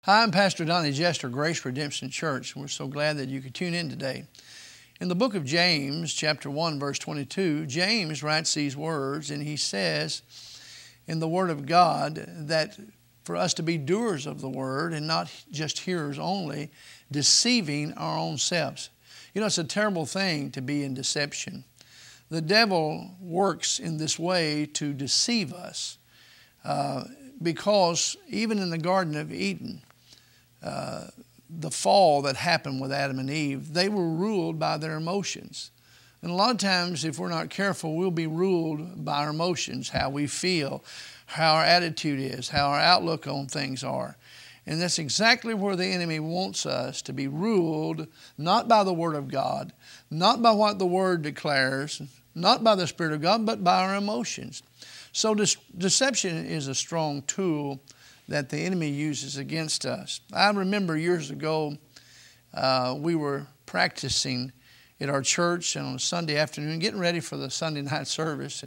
Hi, I'm Pastor Donnie Jester, Grace Redemption Church. We're so glad that you could tune in today. In the book of James, chapter 1, verse 22, James writes these words, and he says in the Word of God that for us to be doers of the Word and not just hearers only, deceiving our own selves. You know, it's a terrible thing to be in deception. The devil works in this way to deceive us because even in the Garden of Eden, the fall that happened with Adam and Eve, they were ruled by their emotions. And a lot of times, if we're not careful, we'll be ruled by our emotions, how we feel, how our attitude is, how our outlook on things are. And that's exactly where the enemy wants us to be ruled, not by the Word of God, not by what the Word declares, not by the Spirit of God, but by our emotions. So deception is a strong tool that the enemy uses against us. I remember years ago, we were practicing at our church on a Sunday afternoon, getting ready for the Sunday night service.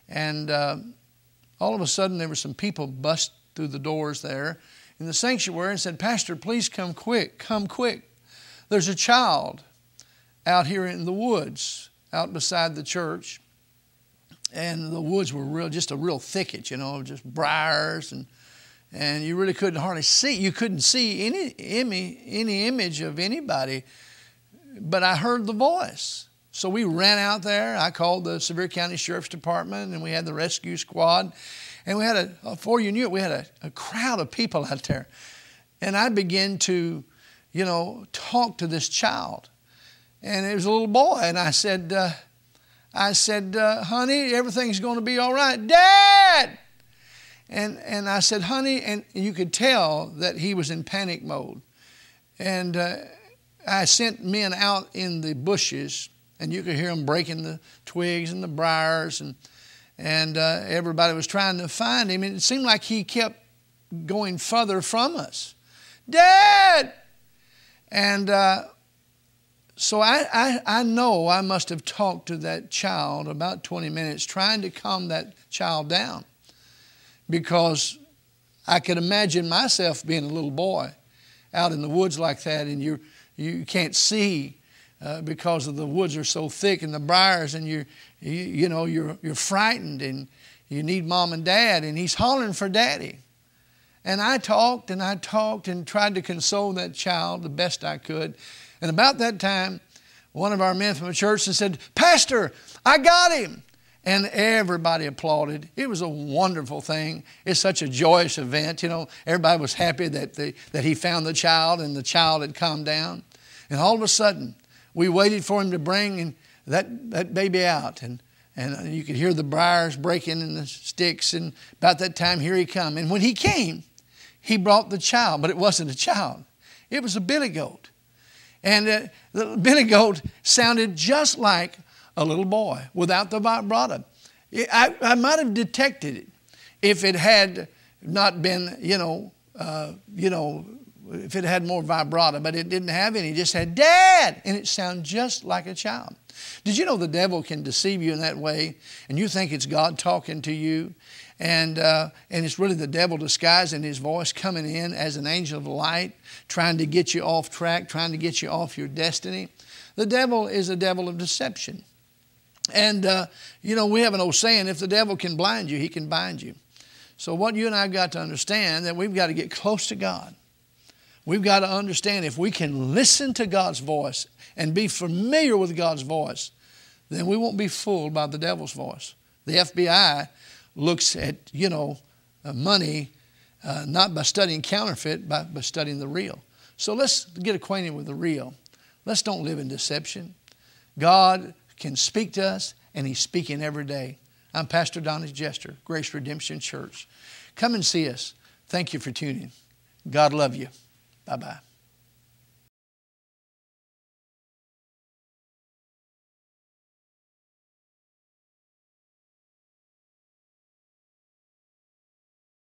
And all of a sudden, there were some people bust through the doors there in the sanctuary and said, "Pastor, please come quick, come quick. There's a child out here in the woods, out beside the church." And the woods were just a real thicket, you know, just briars, and you really couldn't hardly see. You couldn't see any image of anybody, but I heard the voice. So we ran out there. I called the Sevier County Sheriff's Department, and we had the rescue squad. And we had before you knew it, we had a crowd of people out there. And I began to, talk to this child. And it was a little boy. And I said, "Honey, everything's going to be all right." "Dad!" And I said, "Honey," and you could tell that he was in panic mode. And I sent men out in the bushes, and you could hear them breaking the twigs and the briars, and everybody was trying to find him. And it seemed like he kept going further from us. "Dad!" And so I know I must have talked to that child about 20 minutes, trying to calm that child down. Because I could imagine myself being a little boy out in the woods like that, and you can't see because of the woods are so thick and the briars, and you're frightened, and you need mom and dad, and he's hollering for daddy. And I talked and tried to console that child the best I could. And about that time, one of our men from the church said, "Pastor, I got him." And everybody applauded. It was a wonderful thing. It's such a joyous event. Everybody was happy that he found the child and the child had calmed down. And all of a sudden, we waited for him to bring that baby out. And you could hear the briars breaking and the sticks. And about that time, here he come. And when he came, he brought the child. But it wasn't a child. It was a billy goat. And the billy goat sounded just like a little boy without the vibrato. I might have detected it if it had not been, if it had more vibrato, but it didn't have any. It just had "Dad," and it sounded just like a child. Did you know the devil can deceive you in that way, and you think it's God talking to you, and it's really the devil disguising his voice, coming in as an angel of light, trying to get you off track, trying to get you off your destiny? The devil is a devil of deception. And, we have an old saying, if the devil can blind you, he can bind you. So what you and I have got to understand, that we've got to get close to God. We've got to understand if we can listen to God's voice and be familiar with God's voice, then we won't be fooled by the devil's voice. The FBI looks at, money not by studying counterfeit, but by studying the real. So let's get acquainted with the real. Let's don't live in deception. God can speak to us, and He's speaking every day. I'm Pastor Donnie Jester, Grace Redemption Church. Come and see us. Thank you for tuning. God love you. Bye-bye.